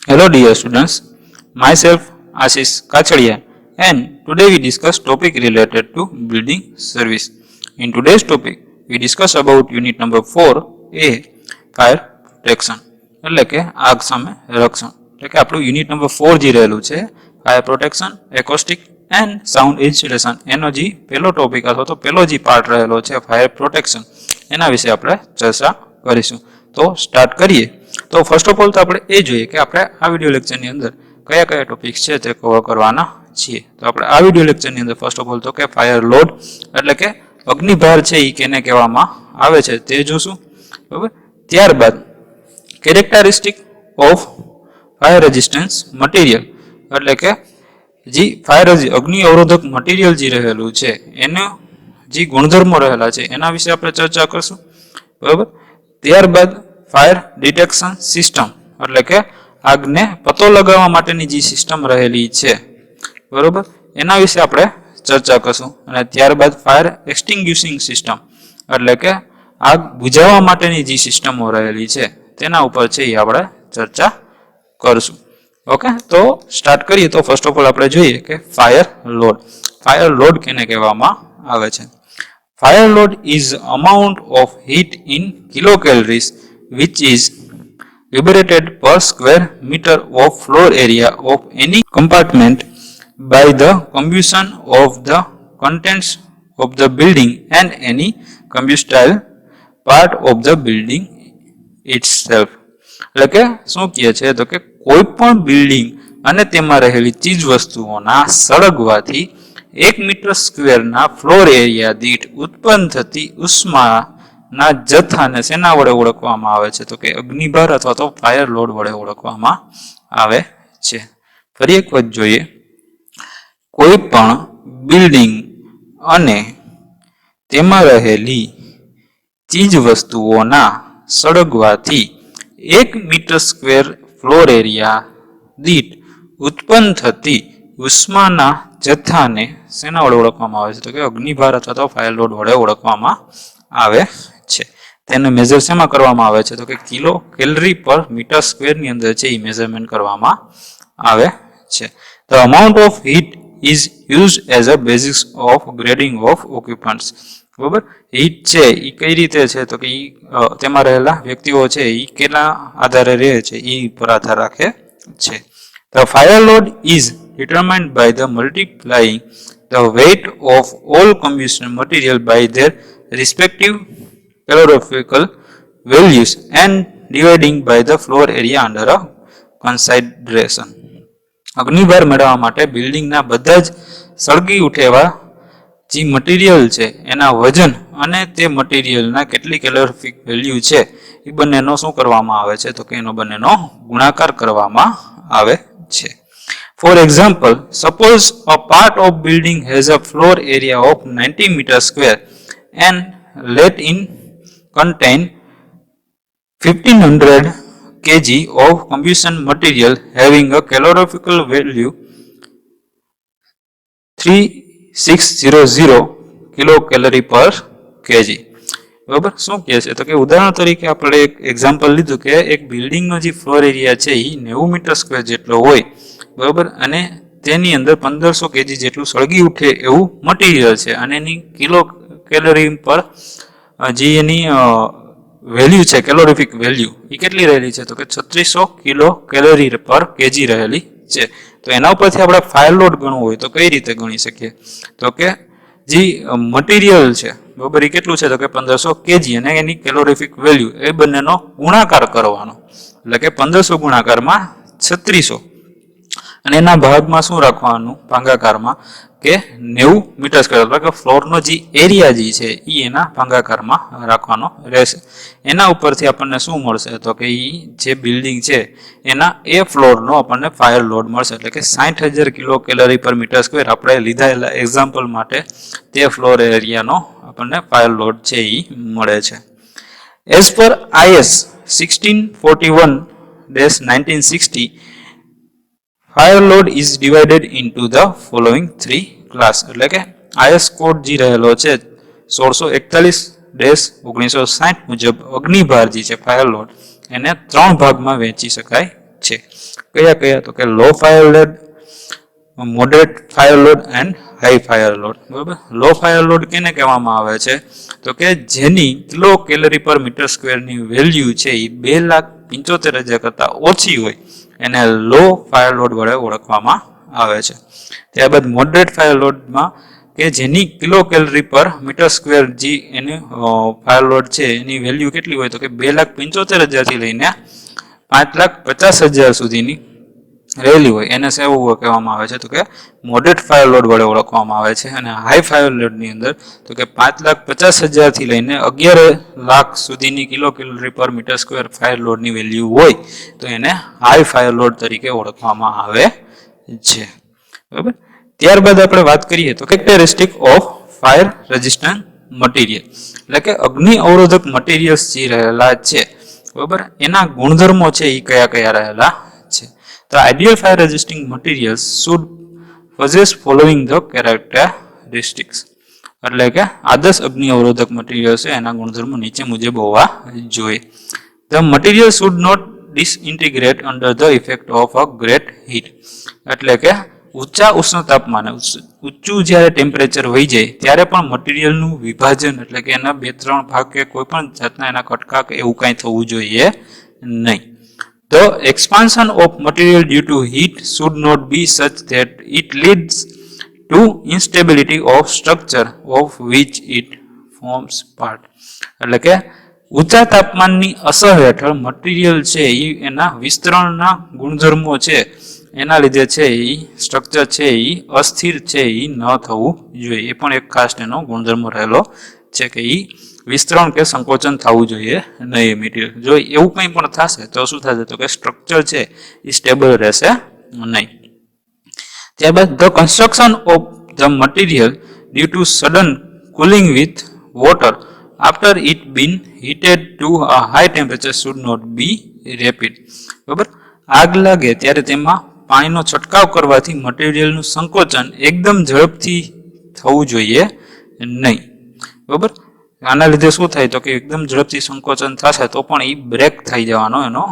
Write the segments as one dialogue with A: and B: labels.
A: Hello dear students, myself Ashish Kachadia and today we discuss topic related to building service. In today's topic, we discuss about unit number 4A, fire protection. એટલે કે આગ સામે રક્ષણ. એટલે કે આપણું unit number 4 જે રહેલું છે fire protection, acoustic and sound insulation એનો જે પહેલો ટોપિક હતો તો પહેલો જે પાર્ટ રહેલો છે ફાયર પ્રોટેક્શન એના વિશે આપણે ચર્ચા કરીશું. તો સ્ટાર્ટ કરીએ. તો ફર્સ્ટ ઓફ ઓલ તો આપણે એ જોઈએ કે આપણે આ વિડીયો લેક્ચરની અંદર કયા કયા ટોપિક્સ છે તે કવર કરવાના છીએ. તો આપણે આ વિડીયો લેક્ચરની અંદર ફર્સ્ટ ઓફ ઓલ તો કે ફાયર લોડ એટલે કે અગ્નિભાર છે એ કેને કહેવામાં આવે છે તે જોશું. બરાબર. ત્યારબાદ characteristic of fire resistance material એટલે કે જે ફાયર અગ્નિ અવરોધક મટીરિયલ જે રહેલું છે એનો જે ગુણધર્મો રહેલા છે એના વિશે આપણે ચર્ચા કરશું. બરાબર. ત્યારબાદ ફાયર ડિટેક્શન સિસ્ટમ એટલે કે આગને પતો લગાવવા માટેની જે સિસ્ટમ રહેલી છે બરોબર એના વિશે આપણે ચર્ચા કરશું. અને ત્યારબાદ ફાયર એક્સટિંગ્યુશિંગ સિસ્ટમ એટલે કે આગ બુઝાવવા માટેની જે સિસ્ટમો રહેલી છે તેના ઉપર છે એ આપણે ચર્ચા કરશું. ઓકે, તો સ્ટાર્ટ કરીએ. તો ફર્સ્ટ ઓફ ઓલ આપણે જોઈએ કે ફાયર લોડ. ફાયર લોડ કેને કહેવામાં આવે છે? Fire load is amount of heat in kilocalories which is liberated per square meter of floor area of any compartment by the combustion of the contents of the building and any combustible part of the building itself. એટલે કે શું કહે છે તો કે કોઈ પણ building અને તેમાં રહેલી ચીજ વસ્તુઓના સળગવાથી 1 મીટર સ્ક્વેરના ફ્લોર એરિયા દીઠ ઉત્પન્ન થતી ઉષ્મા ના જથ્થાને શેના વડે ઓળખવામાં આવે છે તો કે અગ્નિભાર અથવા તો ફાયર લોડ વડે ઓળખવામાં આવે છે. ફરી એક વખત જોઈએ. કોઈ પણ બિલ્ડિંગ અને તેમાં રહેલી ચીજ વસ્તુઓના સળગવાથી 1 મીટર સ્ક્વેર ફ્લોર એરિયા દીઠ ઉત્પન્ન થતી ઉષ્માના જથ્થાને શેના વડે ઓળખવામાં આવે છે તો કે અગ્નિભાર અથવા તો ફાયર લોડ વડે ઓળખવામાં આવે છે. તેને મેજર શેમાં કરવામાં આવે છે તો કે કિલો કેલરી પર મીટર સ્ક્વેર ની અંદર છે એ મેઝરમેન્ટ કરવામાં આવે છે. The amount of heat is used as a basis of grading of occupants. બરાબર. હીટ છે એ કઈ રીતે છે તો કે તેમાં રહેલા વ્યક્તિઓ છે એ કેટલા આધારે રહે છે એ પર આધાર રાખે છે. The fire load is determined by the multiplying the weight of all combustion material by their respective calorifical values and dividing by the floor area under a consideration. અગ્નિભાર મેળવવા માટે બિલ્ડિંગના બધા જ સળગી ઉઠેવા જે મટીરિયલ છે એના વજન અને તે મટીરિયલના કેટલી કેલોરીફિક વેલ્યુ છે એ બંનેનો શું કરવામાં આવે છે તો કે એનો બંનેનો ગુણાકાર કરવામાં આવે છે. For example, suppose a part of building has a floor area of 90 meter square and let in contain 1500 kg of combustion material having a calorifical value 3600 kilocalorie per kg. બરાબર. શું કહે છે તો કે ઉદાહરણ તરીકે આપણે એક એક્ઝામ્પલ લીધું કે એક બિલ્ડિંગનો જે ફ્લોર એરિયા છે એ 90 મીટર સ્ક્વેર જેટલો હોય. બરાબર. અને તેની અંદર 1500 કેજી જેટલું સળગી ઉઠે એવું મટીરિયલ છે અને એની કિલો કેલરી પર જે એની વેલ્યુ છે કેલોરીફિક વેલ્યુ એ કેટલી રહેલી છે તો કે 3600 કિલો કેલરી પર કેજી રહેલી છે. તો એના ઉપરથી આપણે ફાયર લોડ ગણવું હોય તો કઈ રીતે ગણી શકીએ તો કે જે મટીરિયલ છે બરાબર એ કેટલું છે તો કે 1500 કેજી અને એની કેલોરીફિક વેલ્યુ એ બંનેનો ગુણાકાર કરવાનો એટલે કે 1500 ગુણાકારમાં 3600 અને એના ભાગમાં શું રાખવાનું ભાગાકારમાં કે 90 મીટર સ્ક્વેર એટલે કે ફ્લોરનો જે એરિયા જે છે એ એના ભાગાકારમાં રાખવાનો રહેશે. એના ઉપરથી આપણને શું મળશે તો કે એ જે બિલ્ડિંગ છે એના એ ફ્લોરનો આપણને ફાયર લોડ મળશે એટલે કે 60000 કિલો કેલરી પર મીટર સ્ક્વેર આપણે લીધેલા એક્ઝામ્પલ માટે તે ફ્લોર એરિયાનો આપણને ફાયર લોડ છે એ મળે છે. As per IS 1641-1960 fire load is divided into the following three class. એટલે કે IS કોડ જે રહેલો છે 1641-1960 મુજબ અગ્નિભાર જે છે ફાયર લોડ એને 3 ભાગમાં વહેંચી શકાય છે. કયા કયા? તો કે low fire load, moderate fire load and high fire load. બરાબર. લો ફાયર લોડ કેને કહેવામાં આવે છે? તો કે જેની કિલો કેલરી પર મીટર સ્ક્વેરની વેલ્યુ છે એ 2,75,000 કરતાં ઓછી હોય એને લો ફાયર લોડ વડે ઓળખવામાં આવે છે. ત્યારબાદ મોડરેટ ફાયર લોડમાં કે જેની કિલો કેલરી પર મીટર સ્ક્વેર જી એની ફાયર લોડ છે એની વેલ્યુ કેટલી હોય? તો કે 2,75,000 થી લઈને 5,50,000 સુધીની રહેલી હોય એને એવું કહેવામાં આવે છે તો કે મોડરેટ ફાયર લોડ વડે ઓળખવામાં આવે છે. અને હાઈ ફાયર લોડની અંદર તો કે 5,50,000 થી લઈને 11 લાખ સુધીની કિલો કેલરી પર મીટર સ્ક્વેર ફાયર લોડની વેલ્યુ હોય તો એને હાઈ ફાયર લોડ તરીકે ઓળખવામાં આવે છે. બરાબર. ત્યારબાદ આપણે વાત કરીએ તો characteristic of fire resistant material, એટલે કે અગ્નિ અવરોધક મટીરિયલ્સ જે રહેલા છે, બરાબર, એના ગુણધર્મો છે એ કયા કયા રહેલા છે? તો ideal fire resisting materials should possess following the characteristics, એટલે કે આદર્શ અગ્નિ અવરોધક મટીરિયલ છે એના ગુણધર્મો નીચે મુજબ હોવા જોઈએ. The material should not disintegrate under the effect of a great heat, એટલે કે ઊંચા ઉષ્ણ તાપમાને ઊંચું જ્યારે ટેમ્પરેચર વહી જાય ત્યારે પણ મટીરિયલનું વિભાજન એટલે કે એના 2-3 ભાગ કે કોઈ પણ જાતના એના કટકા કે એવું કાંઈ થવું જોઈએ નહીં. The expansion of material due to heat should not be such that it leads to instability of structure of which it forms part, એટલે કે ઊંચા તાપમાનની અસર હેઠળ મટીરિયલ છે એ એના વિસ્તરણના ગુણધર્મો છે એના લીધે છે એ સ્ટ્રક્ચર છે એ અસ્થિર છે એ ન થવું જોઈએ. એ પણ એક ખાસ એનો ગુણધર્મ રહેલો છે કે એ વિસ્તરણ કે સંકોચન થવું જોઈએ નહીં મટીરિયલ. જો એવું કંઈ પણ થશે તો શું થશે? તો કે સ્ટ્રક્ચર છે એ સ્ટેબલ રહેશે નહીં. ત્યારબાદ the construction of the material due to sudden cooling with water after it been heated to a high temperature should not be rapid. બરાબર. આગ લાગે ત્યારે તેમાં પાણીનો છંટકાવ કરવાથી મટીરિયલનું સંકોચન એકદમ ઝડપથી થવું જોઈએ નહીં. બરાબર. આના લીધે શું થાય? તો કે એકદમ ઝડપથી સંકોચન થશે તો પણ એ બ્રેક થઈ જવાનો એનો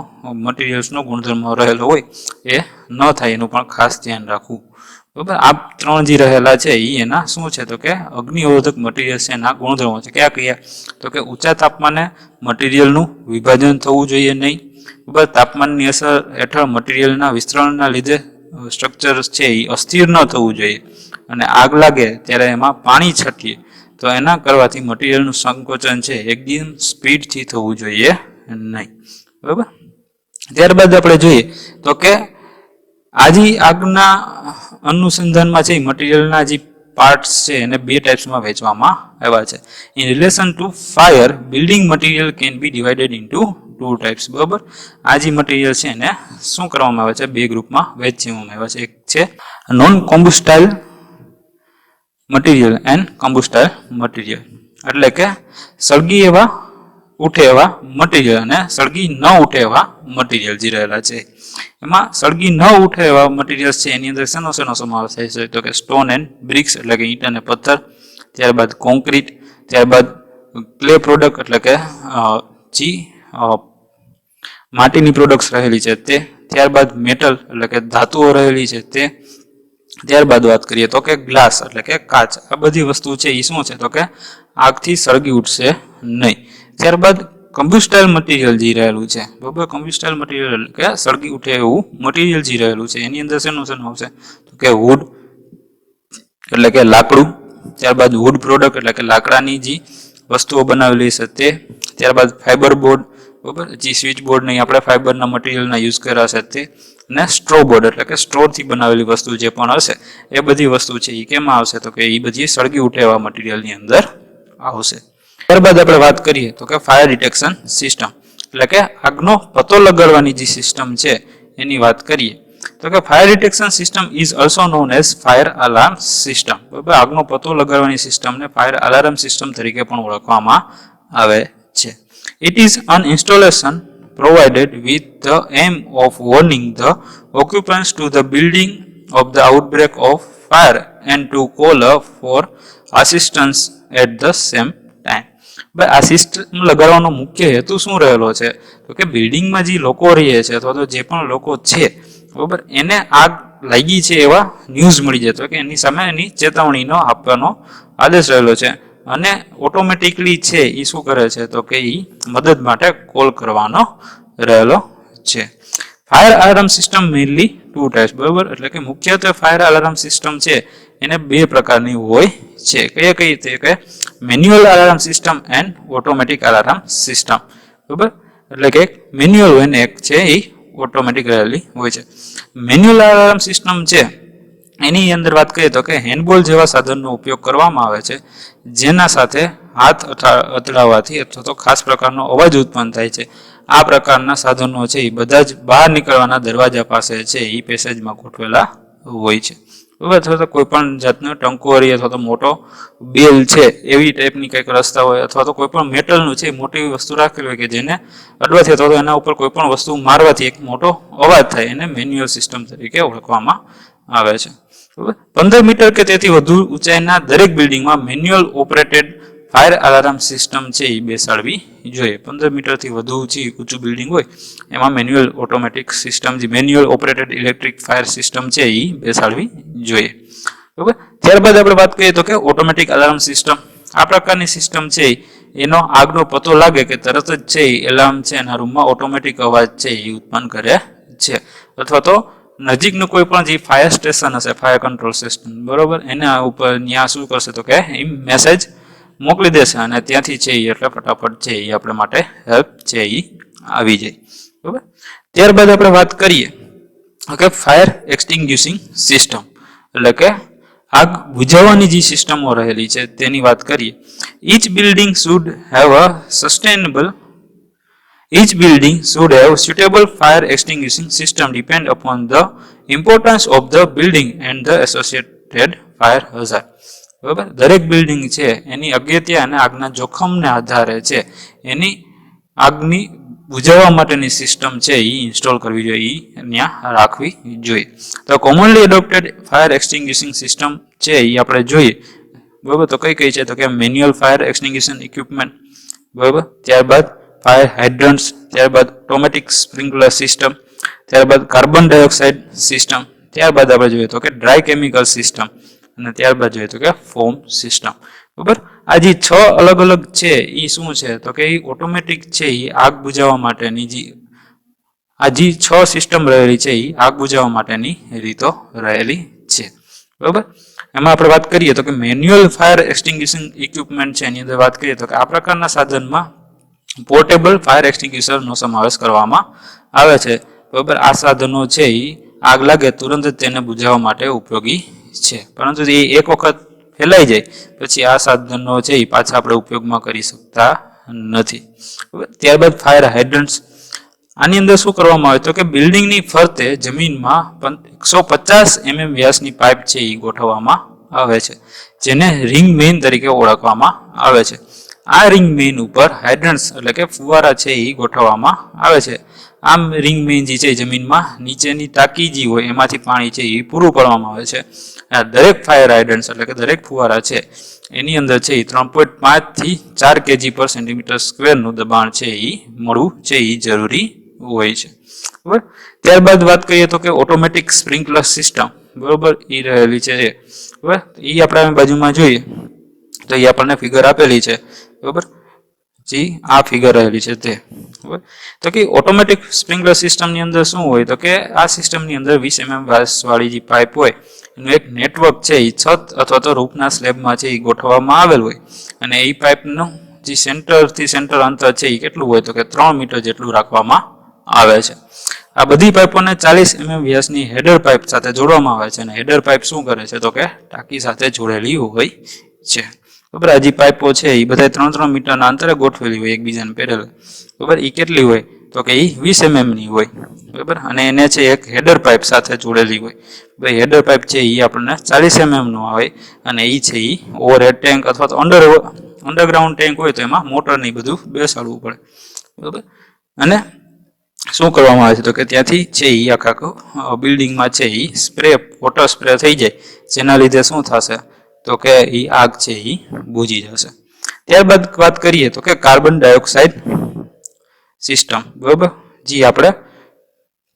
A: મટીરિયલ્સનો ગુણધર્મ રહેલો હોય એ ન થાય એનું પણ ખાસ ધ્યાન રાખવું. બરાબર. આ 3 જે રહેલા છે એ એના શું છે? તો કે અગ્નિ અવરોધક મટીરિયલ્સ એના ગુણધર્મો છે. કયા કયા? તો કે ઊંચા તાપમાને મટીરિયલનું વિભાજન થવું જોઈએ નહીં. બરાબર. તાપમાનની અસર હેઠળ મટીરિયલના વિસ્તરણના લીધે સ્ટ્રક્ચર છે એ અસ્થિર ન થવું જોઈએ. અને આગ લાગે ત્યારે એમાં પાણી છટીએ તો એના કરવાથી મટીરિયલનું સંકોચન છે એકદમ સ્પીડથી થવું જોઈએ નહીં. બરાબર. ત્યારબાદ આપણે જોઈએ તો કે આજી આગના અનુસંધાનમાં છે મટીરિયલના જે પાર્ટ્સ છે એને 2 ટાઈપ્સમાં વહેંચવામાં આવ્યા છે. In relation two fire building material can be divided into 2 types. બરાબર. આ જે મટીરિયલ છે એને શું કરવામાં આવે છે? 2 ગ્રુપમાં વહેંચવામાં આવ્યા છે. એક છે નોન કોમ્બસ્ટાઇલ મટીરિયલ એન્ડ કોમ્બસ્ટાઇલ મટીરિયલ, એટલે કે સળગી એવા ઉઠે એવા મટીરિયલ અને સળગી ન ઉઠે એવા મટીરિયલ જે રહેલા છે. એમાં સળગી ન ઉઠે એવા મટીરિયલ્સ છે એની અંદર શેનો સમાવેશ થાય છે? તો કે સ્ટોન એન્ડ બ્રિક્સ, એટલે કે ઈંટ અને પથ્થર, ત્યારબાદ કોન્ક્રીટ, ત્યારબાદ ક્લે પ્રોડક્ટ એટલે કે જી માટીની પ્રોડક્ટ્સ રહેલી છે તે, ત્યારબાદ મેટલ એટલે કે ધાતુઓ રહેલી છે તે, ત્યારબાદ વાત કરીએ તો કે ગ્લાસ એટલે કે કાચ. આ બધી વસ્તુ છે એ શું છે? તો કે આગથી સળગી ઉઠશે નહીં. ત્યારબાદ કમ્બસ્ટાઇલ મટીરિયલ જે રહેલું છે, બરાબર, કમ્બસ્ટાઇલ મટીરિયલ એટલે કે સળગી ઉઠે એવું મટીરિયલ જે રહેલું છે એની અંદર શેનું આવશે? તો કે વુડ એટલે કે લાકડું, ત્યારબાદ વુડ પ્રોડક્ટ એટલે કે લાકડાની જે વસ્તુઓ બનાવેલી છે તે, ત્યારબાદ ફાઈબર બોર્ડ, બરાબર, જે સ્વિચ બોર્ડ નહીં આપણે ફાઈબરના મટીરિયલના યુઝ કર્યા છે તે, અને સ્ટ્રો બોર્ડ એટલે કે સ્ટ્રોથી બનાવેલી વસ્તુ જે પણ હશે એ બધી વસ્તુ છે એ કેમાં આવશે? તો કે એ બધી સળગી ઉઠે એવા મટીરિયલની અંદર આવશે. ત્યારબાદ આપણે વાત કરીએ તો કે ફાયર ડિટેક્શન સિસ્ટમ એટલે કે આગનો પતો લગાડવાની જે સિસ્ટમ છે એની વાત કરીએ તો કે fire detection system is also known as fire alarm system. બરાબર. આગનો પતો લગાડવાની સિસ્ટમને ફાયર અલાર્મ સિસ્ટમ તરીકે પણ ઓળખવામાં આવે છે. It is an installation provided with the aim of warning the occupants to the building of the outbreak of fire and to call up for assistance at the same time. ભાઈ આ system લગાડવાનો મુખ્ય હેતુ શું રહેલો છે તો કે બિલ્ડિંગમાં જે લોકો રહે છે અથવા તો જે પણ લોકો છે બરોબર એને આગ લાગી છે એવા ન્યૂઝ મળી જાય તો કે એની સામે એની ચેતવણીનો આપવાનો આદેશ રહેલો છે અને ઓટોમેટિકલી છે એ શું કરે છે તો કે એ મદદ માટે કોલ કરવાનો રહેલો છે. Fire alarm system mainly 2 types બરોબર એટલે કે મુખ્યત્વે ફાયર અલાર્મ સિસ્ટમ છે એને 2 પ્રકારની હોય છે. કઈ તે કે manual alarm system and automatic alarm system બરોબર એટલે કે મેન્યુઅલ હોય ને એક છે એ ઓટોમેટિક રહેલી હોય છે. મેન્યુઅલ અલાર્મ સિસ્ટમ છે એની અંદર વાત કરીએ તો કે હેન્ડબોલ જેવા સાધનનો ઉપયોગ કરવામાં આવે છે જેના સાથે હાથ અથડાવવાથી અથવા તો ખાસ પ્રકારનો અવાજ ઉત્પન્ન થાય છે. આ પ્રકારના સાધનો છે એ બધા જ બહાર નીકળવાના દરવાજા પાસે છે એ પેસેજમાં ગોઠવેલા હોય છે બરાબર અથવા તો કોઈ પણ જાતનો ટંકોરી અથવા તો મોટો બેલ છે એવી ટાઈપની કંઈક રસ્તા હોય અથવા તો કોઈ પણ મેટલનું છે મોટી વસ્તુ રાખેલી હોય કે જેને અડવાથી અથવા તો એના ઉપર કોઈ પણ વસ્તુ મારવાથી એક મોટો અવાજ થાય એને મેન્યુઅલ સિસ્ટમ તરીકે ઓળખવામાં આવે છે. 15 મીટર કે તેથી વધુ ઊંચાઈના દરેક બિલ્ડિંગમાં manual operated fire alarm system છે એ બેસાડવી જોઈએ. 15 મીટરથી વધુ ઊંચું બિલ્ડિંગ હોય એમાં મેન્યુઅલ ઓટોમેટિક સિસ્ટમ જે manual operated electric fire system છે એ બેસાડવી જોઈએ બરાબર. ત્યારબાદ આપણે વાત કરીએ તો કે ઓટોમેટિક અલાર્મ સિસ્ટમ આ પ્રકારની સિસ્ટમ છે એનો આગનો પતો લાગે કે તરત જ છે એલાર્મ છે એના રૂમમાં ઓટોમેટિક અવાજ છે એ ઉત્પન્ન કરે છે અથવા તો નજીકનું કોઈ પણ જે ફાયર સ્ટેશન હશે ફાયર કંટ્રોલ સિસ્ટમ બરોબર એના ઉપર ત્યાં શું કરશે તો કે એ મેસેજ મોકલી દેશે અને ત્યાંથી છે એટલે ફટાફટ છે એ આપણે માટે હેલ્પ છે એ આવી જાય બરાબર. ત્યારબાદ આપણે વાત કરીએ કે ફાયર એક્સટિંગ્યુશિંગ સિસ્ટમ એટલે કે આગ બુઝાવવાની જે સિસ્ટમો રહેલી છે તેની વાત કરીએ. Each building should have suitable fire extinguishing system depend upon the importance of the building and the associated fire hazard. બરાબર દરેક બિલ્ડિંગ છે એની અગત્ય અને આગના જોખમને આધારે છે એની આગની બુઝાવવા માટેની સિસ્ટમ છે એ ઇન્સ્ટોલ કરવી જોઈએ ત્યાં રાખવી જોઈએ. તો કોમનલી એડોપ્ટેડ ફાયર એક્સટિંગ્યુશિંગ સિસ્ટમ છે એ આપણે જોઈએ બરાબર તો કઈ છે તો કે મેન્યુઅલ ફાયર એક્સટિંગ્યુશન ઇક્વિપમેન્ટ બરાબર. ત્યારબાદ ફાયર હાઇડ્રન્ટ્સ ત્યારબાદ ઓટોમેટિક સ્પ્રિંકલર સિસ્ટમ ત્યારબાદ કાર્બન ડાયોક્સાઇડ સિસ્ટમ ત્યારબાદ આપણે જોઈએ તો કે ડ્રાય કેમિકલ સિસ્ટમ અને ત્યારબાદ જોઈએ તો કે ફોમ સિસ્ટમ બરાબર. આ જે 6 અલગ અલગ છે એ શું છે તો કે એ ઓટોમેટિક છે એ આગ બુઝાવવા માટેની જે આ જે 6 સિસ્ટમ રહેલી છે એ આગ બુઝાવવા માટેની રીતો રહેલી છે બરાબર. એમાં આપણે વાત કરીએ તો કે મેન્યુઅલ ફાયર એક્સટિંગ્યુશિંગ ઇક્વિપમેન્ટ છે એની અંદર વાત કરીએ તો કે આ પ્રકારના સાધનમાં પોર્ટેબલ ફાયર એક્સટિંગ્યુશરનો સમાવેશ કરવામાં આવે છે બરાબર. આ સાધનો છે એ આગ લાગે તુરંત જ તેને બુઝાવવા માટે ઉપયોગી છે પરંતુ એ એક વખત ફેલાઈ જાય પછી આ સાધનો છે એ પાછા આપણે ઉપયોગમાં કરી શકતા નથી. ત્યારબાદ ફાયર હાઇડ્રન્ટ્સ આની અંદર શું કરવામાં આવે તો કે બિલ્ડિંગની ફરતે જમીનમાં 150 mm વ્યાસની પાઇપ છે એ ગોઠવવામાં આવે છે જેને રિંગ મેઇન તરીકે ઓળખવામાં આવે છે. આ રિંગ મેઇન ઉપર હાઇડ્રન્ટ્સ એટલે કે ફુવારા છે એ ગોઠવવામાં આવે છે. આમ રિંગ મેઇન જે છે જમીનમાં નીચેની ટાંકી જે હોય એમાંથી પાણી છે એ પૂરું પાડવામાં આવે છે. દરેક ફાયર હાઇડ્રન્ટ્સ એટલે કે દરેક ફુવારા છે એની અંદર છે એ 3.5 થી 4 kg/cm² નું દબાણ છે એ મળવું છે એ જરૂરી હોય છે બરાબર. ત્યારબાદ વાત કરીએ તો કે ઓટોમેટિક સ્પ્રિંકલર સિસ્ટમ બરોબર એ રહેલી છે બરાબર. એ આપણે બાજુમાં જોઈએ તો એ આપણને ફિગર આપેલી છે બરાબર. જી આ ફિગર રહેલી છે તે બરાબર. તો કે ઓટોમેટિક સ્પ્રિંકલર સિસ્ટમની અંદર શું હોય તો કે આ સિસ્ટમની અંદર 20 mm વ્યાસવાળી જે પાઇપ હોય એનું એક નેટવર્ક છે એ છત અથવા તો રૂફના સ્લેબમાં છે એ ગોઠવવામાં આવેલ હોય અને એ પાઇપનું જે સેન્ટરથી સેન્ટર અંતર છે એ કેટલું હોય તો કે 3 મીટર જેટલું રાખવામાં આવે છે. આ બધી પાઇપોને 40 mm વ્યાસની હેડર પાઇપ સાથે જોડવામાં આવે છે અને હેડર પાઇપ શું કરે છે તો કે ટાંકી સાથે જોડેલી હોય છે બરાબર. આ જે પાઇપો છે એ બધા 3-3 મીટરના અંતરે ગોઠવેલી હોય એકબીજાને પેરેલલ બરાબર. એ કેટલી હોય તો કે એ 20 mm ની હોય બરાબર અને એને છે એક હેડર પાઇપ સાથે જોડેલી હોય ભાઈ. હેડર પાઇપ છે એ આપણને 40 mm નો આવે અને એ છે એ ઓવરહેડ ટેન્ક અથવા તો અંડરગ્રાઉન્ડ ટેન્ક હોય તો એમાં મોટર ને બધું બેસાડવું પડે બરાબર. અને શું કરવામાં આવે છે તો કે ત્યાંથી છે એ આખા બિલ્ડિંગમાં છે એ વોટર સ્પ્રે થઈ જાય જેના લીધે શું થશે તો કે એ આગ છે એ બુઝી જશે ત્યારબાદ વાત કરીએ તો કે કાર્બન ડાયોક્સાઇડ સિસ્ટમ, બરાબર, જે આપણે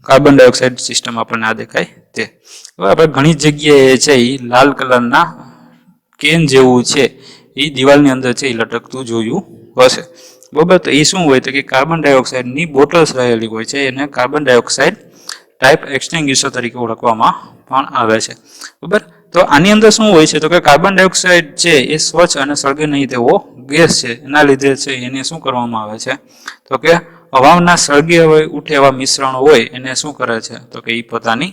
A: કાર્બન ડાયોક્સાઇડ સિસ્ટમ આપણને આ દેખાય તે. હવે આપણે ઘણી જગ્યાએ છે એ લાલ કલરના કેન જેવું છે એ દિવાલની અંદર છે એ લટકતું જોયું હશે, બરાબર. તો એ શું હોય તો કે કાર્બન ડાયોક્સાઇડની બોટલ્સ રહેલી હોય છે, એને કાર્બન ડાયોક્સાઇડ ટાઈપ એક્સટિંગ્યુશર તરીકે ઓળખવામાં પણ આવે છે, બરાબર. તો આની અંદર શું હોય છે તો કે કાર્બન ડાયોક્સાઇડ છે એ સ્વચ્છ અને સળગે નહીં તેવો ગેસ છે, એના લીધે છે એને શું કરવામાં આવે છે તો કે હવાના સળગે ઉઠે એવા મિશ્રણો હોય એને શું કરે છે તો કે એ પોતાની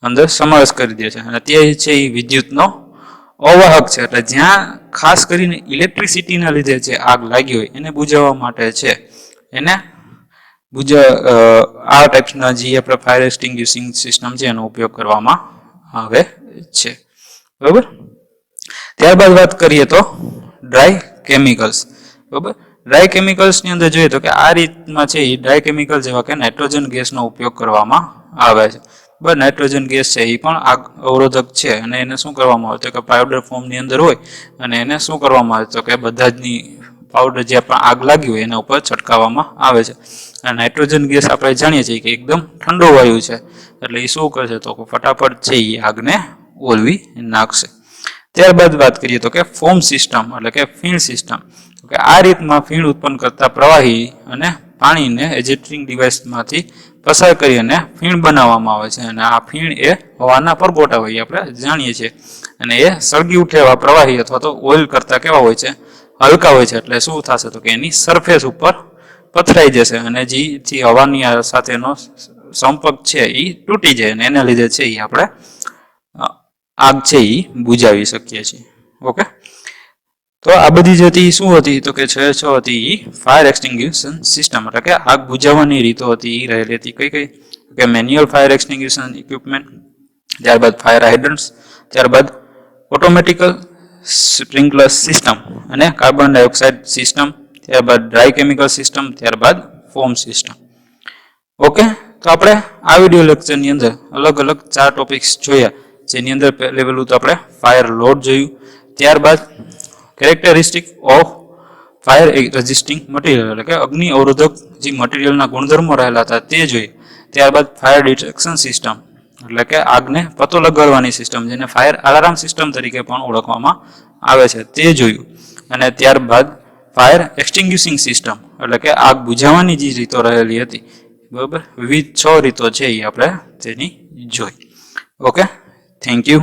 A: અંદર સમાવેશ કરી દે છે, અને તે છે એ વિદ્યુતનો અવાહક છે. એટલે જ્યાં ખાસ કરીને ઇલેક્ટ્રિસિટીના લીધે જે આગ લાગી હોય એને બુઝાવવા માટે છે એને આ ટાઈપના જે આપણે ફાયર એક્સટિંગ્યુશિંગ સિસ્ટમ છે એનો ઉપયોગ કરવામાં આવે છે, બરાબર. ત્યારબાદ વાત કરીએ તો ડ્રાય કેમિકલ્સ, બરાબર. ડ્રાય કેમિકલ્સની અંદર જોઈએ તો કે આ રીતમાં છે એ ડ્રાય કેમિકલ જેવા કે નાઇટ્રોજન ગેસનો ઉપયોગ કરવામાં આવે છે, બરાબર. નાઇટ્રોજન ગેસ છે એ પણ આગ અવરોધક છે, અને એને શું કરવામાં આવે તો કે પાવડર ફોર્મની અંદર હોય, અને એને શું કરવામાં આવે તો કે બધા જની પાવડર જે પણ આગ લાગી હોય એના ઉપર છટકાવવામાં આવે છે. અને નાઇટ્રોજન ગેસ આપણે જાણીએ છીએ કે એકદમ ઠંડો વાયુ છે, એટલે એ શું કરશે તો ફટાફટ છે એ આગને ઓલવી નાખશે. ત્યારબાદ વાત કરીએ તો કે ફોમ સિસ્ટમ એટલે કે ફીણ સિસ્ટમ, કે આ રીતમાં ફીણ ઉત્પન્ન કરતા પ્રવાહી અને પાણીને એજેટિંગ ડિવાઇસમાંથી પસાર કરી અને ફીણ બનાવવામાં આવે છે, અને આ ફીણ એ હવાના પરપોટા હોય આપણે જાણીએ છીએ, અને એ સળગી ઉઠે એવા પ્રવાહી અથવા તો ઓઇલ કરતા કેવા હોય છે હલકા હોય છે, એટલે શું થશે તો કે એની સરફેસ ઉપર પથરાઈ જશે, અને જેથી હવાની સાથેનો સંપર્ક છે એ તૂટી જાય, અને એના લીધે છે એ આપણે આગ છે એ બુઝાવી શકીએ છીએ. ઓકે, તો આ બધી જે હતી શું હતી તો કે છ હતી એ ફાયર એક્સટિંગ્યુશન સિસ્ટમ, એટલે કે આગ બુઝાવવાની રીતો હતી એ રહેલી હતી. કઈ કઈ કે મેન્યુઅલ ફાયર એક્સટિંગ્યુશન ઇક્વિપમેન્ટ, ત્યારબાદ ફાયર હાઇડ્રન્ટ્સ, ત્યારબાદ ઓટોમેટિકલ સ્પ્રિંકલર સિસ્ટમ અને કાર્બન ડાયોક્સાઇડ સિસ્ટમ, ત્યારબાદ ડ્રાય કેમિકલ સિસ્ટમ, ત્યારબાદ ફોમ સિસ્ટમ. ઓકે, તો આપણે આ વિડીયો લેક્ચરની અંદર અલગ અલગ 4 ટોપિક્સ જોયા, જેની અંદર પહેલું તો આપણે ફાયર લોડ જોયું, ત્યારબાદ characteristic of fire resisting material એટલે કે અગ્નિ અવરોધક જે મટીરિયલના ગુણધર્મો રહેલા હતા તે જોઈએ, ત્યારબાદ ફાયર ડિટેક્શન સિસ્ટમ એટલે કે આગને પતો લગાડવાની સિસ્ટમ જેને ફાયર અલાર્મ સિસ્ટમ તરીકે પણ ઓળખવામાં આવે છે તે જોયું, અને ત્યારબાદ ફાયર એક્સટિંગ્યુશિંગ સિસ્ટમ એટલે કે આગ બુઝાવવાની જે રીતો રહેલી હતી, બરાબર, વિવિધ 6 રીતો છે એ આપણે તેની જોઈ. Okay, thank you.